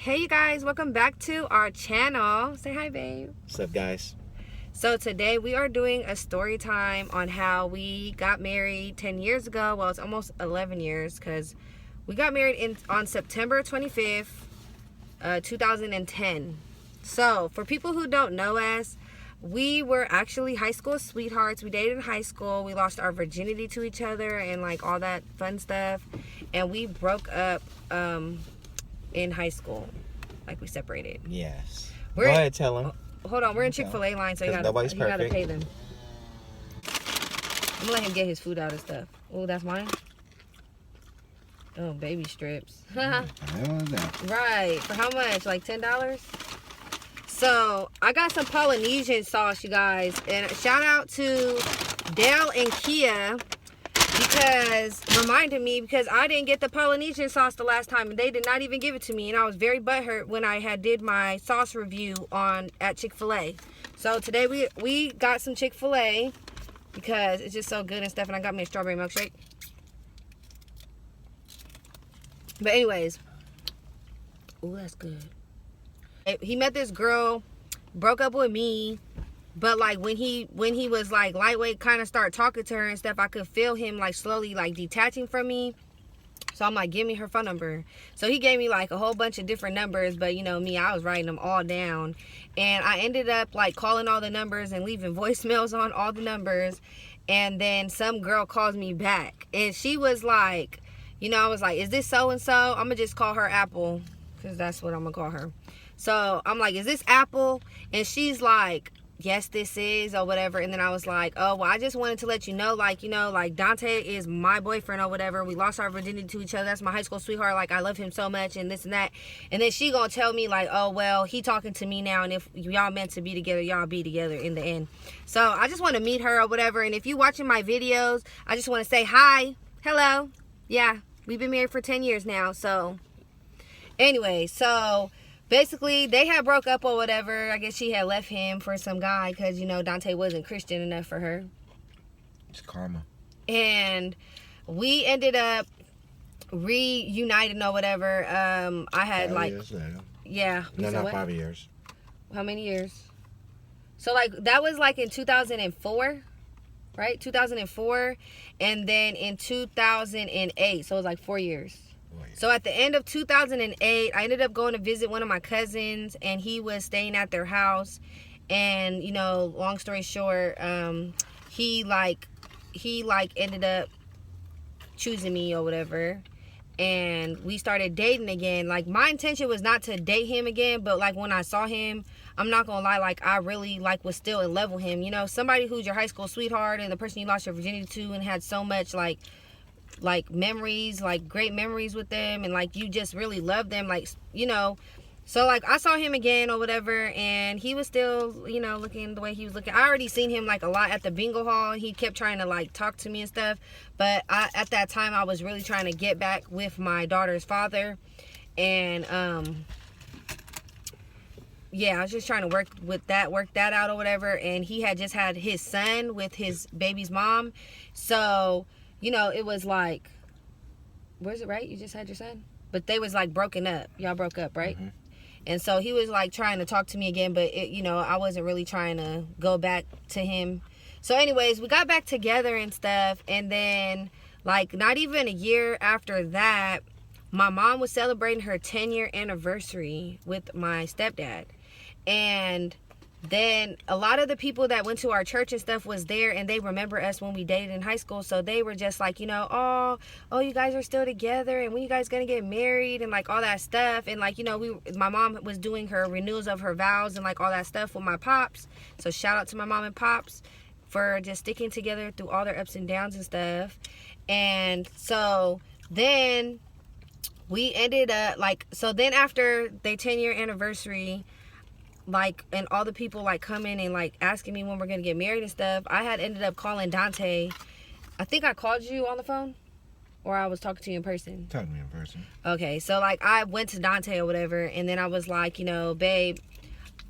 Hey you guys, welcome back to our channel. Say hi, babe. What's up, guys? So today we are doing a story time on how we got married 10 years ago. Well, it's almost 11 years because we got married on September 25th, 2010. So for people who don't know us, we were actually high school sweethearts. We dated in high school. We lost our virginity to each other and like all that fun stuff. And we broke up in high school. Like we separated. Yes. Go ahead, tell them. Hold on, we're in Chick-fil-A line, so you gotta pay them. I'm gonna let him get his food out and stuff. Oh, that's mine? Oh, baby strips. Right. For how much? Like $10? So, I got some Polynesian sauce, you guys. And shout out to Dale and Kia because I didn't get the Polynesian sauce the last time and they did not even give it to me, and I was very butthurt when I did my sauce review at Chick-fil-A. So today we got some Chick-fil-A because it's just so good and stuff, and I got me a strawberry milkshake. But anyways, ooh, that's good. He met this girl, broke up with me. But like when he was like lightweight, kind of start talking to her and stuff, I could feel him like slowly like detaching from me. So I'm like, give me her phone number. So he gave me like a whole bunch of different numbers, but you know me, I was writing them all down. And I ended up like calling all the numbers and leaving voicemails on all the numbers. And then some girl calls me back and she was like, you know, I was like, is this so-and-so? I'm gonna just call her Apple because that's what I'm gonna call her. So I'm like, is this Apple? And she's like, yes, this is, or whatever. And then I was like, oh, well, I just wanted to let you know, like, you know, like Dante is my boyfriend or whatever. We lost our virginity to each other. That's my high school sweetheart. Like, I love him so much and this and that. And then she gonna tell me like, oh, well, he talking to me now. And if y'all meant to be together, y'all be together in the end. So I just want to meet her or whatever. And if you watching my videos, I just want to say hi. Hello. Yeah, we've been married for 10 years now. So anyway, so basically, they had broke up or whatever. I guess she had left him for some guy because, you know, Dante wasn't Christian enough for her. It's karma. And we ended up reuniting or whatever. I had 5 like... years later. Yeah. No, not 5 years. How many years? So, like, that was like in 2004, right? 2004. And then in 2008. So, it was like 4 years. So at the end of 2008, I ended up going to visit one of my cousins, and he was staying at their house. And, you know, long story short, he ended up choosing me or whatever. And we started dating again. Like, my intention was not to date him again, but like when I saw him, I'm not gonna lie, like I really like was still in love with him. You know, somebody who's your high school sweetheart and the person you lost your virginity to and had so much like memories, like great memories with them, and like you just really love them, like, you know. So like I saw him again or whatever, and he was still, you know, looking the way he was looking. I already seen him like a lot at the bingo hall, and he kept trying to like talk to me and stuff, but at that time I was really trying to get back with my daughter's father. And yeah, I was just trying to work that out or whatever. And he had just had his son with his baby's mom, so you know, it was like, where's it, right? You just had your son? But they was like broken up. Y'all broke up, right? Mm-hmm. And so he was like trying to talk to me again, but you know, I wasn't really trying to go back to him. So anyways, we got back together and stuff. And then like not even a year after that, my mom was celebrating her 10-year anniversary with my stepdad. And then a lot of the people that went to our church and stuff was there, and they remember us when we dated in high school. So they were just like, you know, oh, you guys are still together, and when you guys gonna get married, and like all that stuff. And like, you know, my mom was doing her renewals of her vows and like all that stuff with my pops. So shout out to my mom and pops for just sticking together through all their ups and downs and stuff. And so then we ended up like, so then after their 10-year anniversary, like, and all the people like coming and like asking me when we're gonna get married and stuff, I had ended up calling Dante. I think I called you on the phone, or I was talking to you in person. Talking to me in person. Okay, so like I went to Dante or whatever, and then I was like, you know, babe,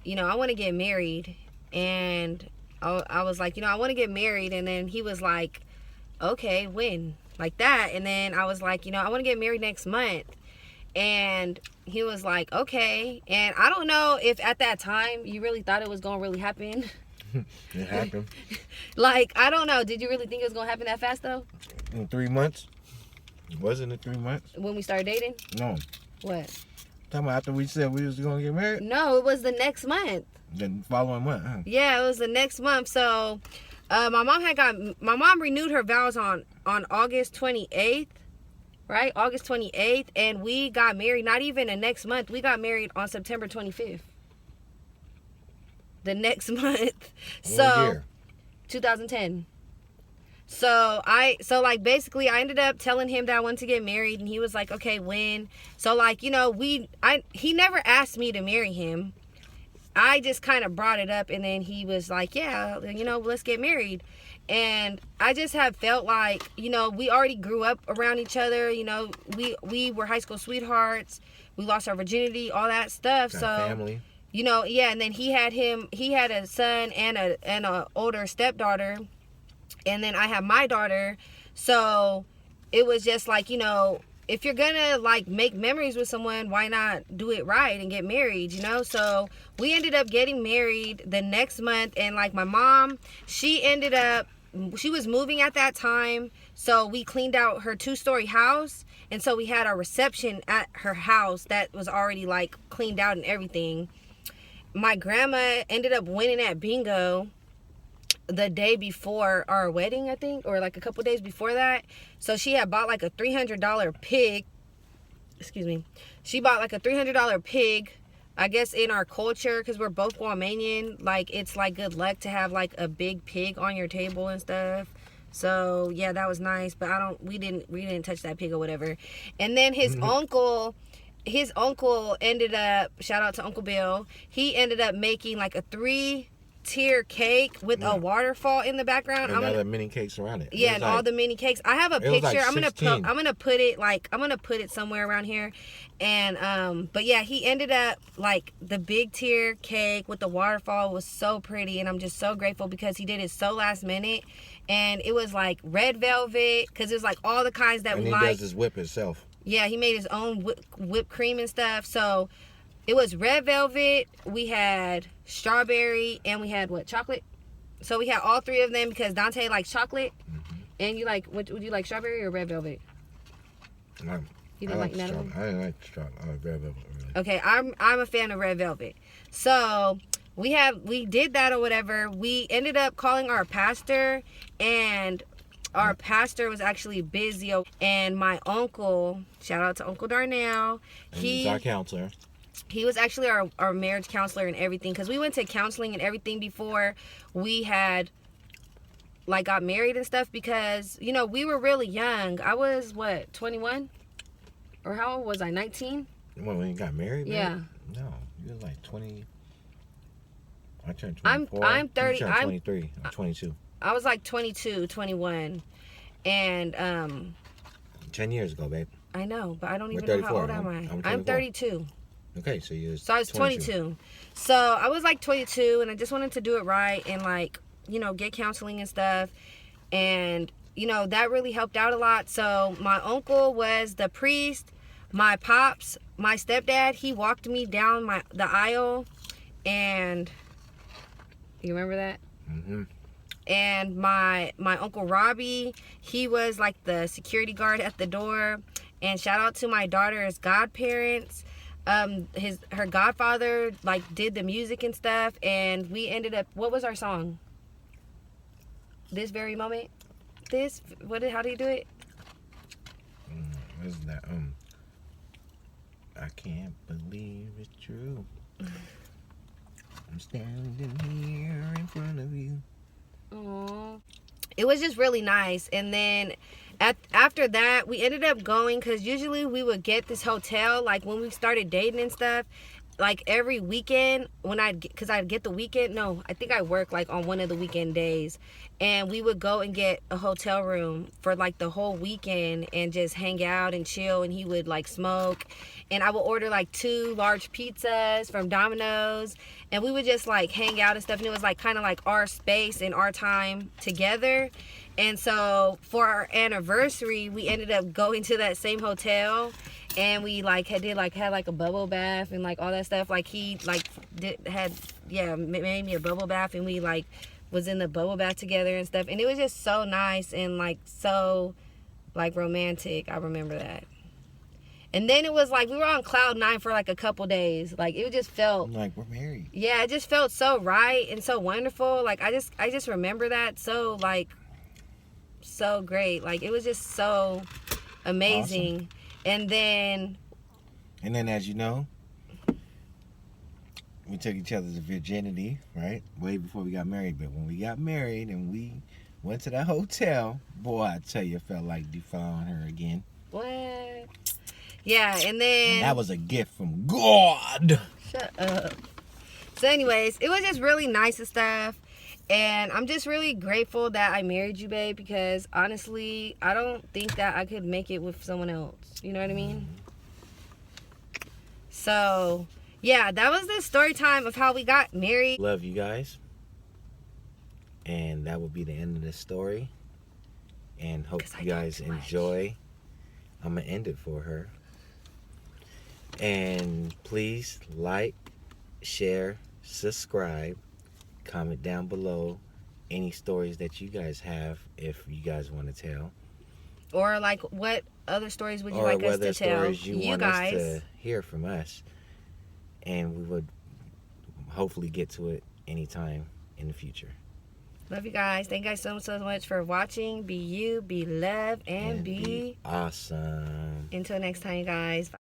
you know, I want to get married. And I was like, you know, I want to get married. And then he was like, okay, when? Like that. And then I was like, you know, I want to get married next month. And he was like, okay. And I don't know if at that time you really thought it was going to really happen. It happened. Like, I don't know. Did you really think it was going to happen that fast, though? In 3 months? Wasn't it 3 months? When we started dating? No. What? Talking about after we said we was going to get married? No, it was the next month. The following month, huh? Yeah, it was the next month. So, my mom renewed her vows on August 28th. Right? August 28th. And we got married not even the next month. We got married on September 25th. The next month. So, year? 2010. So basically I ended up telling him that I wanted to get married, and he was like, okay, when? So like, you know, he never asked me to marry him. I just kind of brought it up, and then he was like, yeah, you know, let's get married. And I just have felt like, you know, we already grew up around each other. You know, we were high school sweethearts. We lost our virginity, all that stuff. Got so family. You know, yeah. And then he had a son and a older stepdaughter, and then I have my daughter. So it was just like, you know, if you're gonna like make memories with someone, why not do it right and get married, you know? So we ended up getting married the next month, and like my mom, she was moving at that time, so we cleaned out her 2-story house, and so we had our reception at her house that was already like cleaned out and everything. My grandma ended up winning at bingo the day before our wedding, I think, or like a couple days before that. So she had bought like a $300 pig. Excuse me. She bought like a $300 pig. I guess in our culture, because we're both Guamanian, like it's like good luck to have like a big pig on your table and stuff. So yeah, that was nice. But we didn't touch that pig or whatever. And then his uncle ended up, shout out to Uncle Bill, he ended up making like a 3-tier cake with a waterfall in the background. And other mini cakes around it. Yeah, and all the mini cakes. I have a picture. Like I'm gonna put it somewhere around here. And but yeah, he ended up like the big tier cake with the waterfall was so pretty, and I'm just so grateful because he did it so last minute. And it was like red velvet, because it was like all the kinds that we like. And he does his whip himself. Yeah, he made his own whipped cream and stuff. So it was red velvet, we had strawberry, and we had chocolate? So we had all 3 of them because Dante likes chocolate. Mm-hmm. And you like, would you like strawberry or red velvet? You didn't like none of them? I didn't like strawberry. I like red velvet. Really. Okay, I'm a fan of red velvet. So we did that or whatever. We ended up calling our pastor, and our pastor was actually busy. And my uncle, shout out to Uncle Darnell. He's our counselor. He was actually our marriage counselor and everything, because we went to counseling and everything before we had like got married and stuff, because you know we were really young. I was 21, or how old was I? 19. When you got married? Yeah. No, you were like 20. I turned 24. I'm 30. You turned 23. I'm 22. I was like 22, 21, and 10 years ago, babe. I know, but I don't even 34. know how old am I. I'm 32. Okay, so I was 22. So I was like 22, and I just wanted to do it right and like, you know, get counseling and stuff. And, you know, that really helped out a lot. So my uncle was the priest. My pops, my stepdad, he walked me down the aisle. And you remember that? Mm-hmm. And my Uncle Robbie, he was like the security guard at the door. And shout out to my daughter's godparents. Her godfather like did the music and stuff, and we ended up, what was our song? This very moment? How do you do it? What is that? I can't believe it's true. I'm standing here in front of you. Aww. It was just really nice. And then after that, we ended up going, because usually we would get this hotel, like when we started dating and stuff, like every weekend because I'd get the weekend. No, I think I work like on one of the weekend days, and we would go and get a hotel room for like the whole weekend and just hang out and chill, and he would like smoke, and I would order like 2 large pizzas from Domino's, and we would just like hang out and stuff, and it was like kind of like our space and our time together. And so for our anniversary, we ended up going to that same hotel, and we like had like a bubble bath and like all that stuff. Like he like made me a bubble bath, and we like was in the bubble bath together and stuff, and it was just so nice and like so like romantic. I remember that. And then it was like we were on cloud 9 for like a couple days. Like it just felt like we're married. Yeah, it just felt so right and so wonderful. Like I just remember that so like so great. Like it was just so amazing. Awesome. And then as you know, we took each other's virginity, right? Way before we got married. But when we got married and we went to that hotel, boy, I tell you, it felt like defiling her again. What? Yeah, and that was a gift from God. Shut up. So anyways, it was just really nice and stuff. And I'm just really grateful that I married you, babe, because honestly, I don't think that I could make it with someone else. You know what I mean? So, yeah, that was the story time of how we got married. Love you guys. And that will be the end of the story. And hope you guys enjoy. I'm going to end it for her. And please like, share, subscribe, comment down below any stories that you guys have if you guys want to tell. Or like what other stories would you like us to tell? Or what stories you want us to hear from us. And we would hopefully get to it anytime in the future. Love you guys. Thank you guys so much for watching. Be you, be loved, and be awesome. Until next time, you guys. Bye.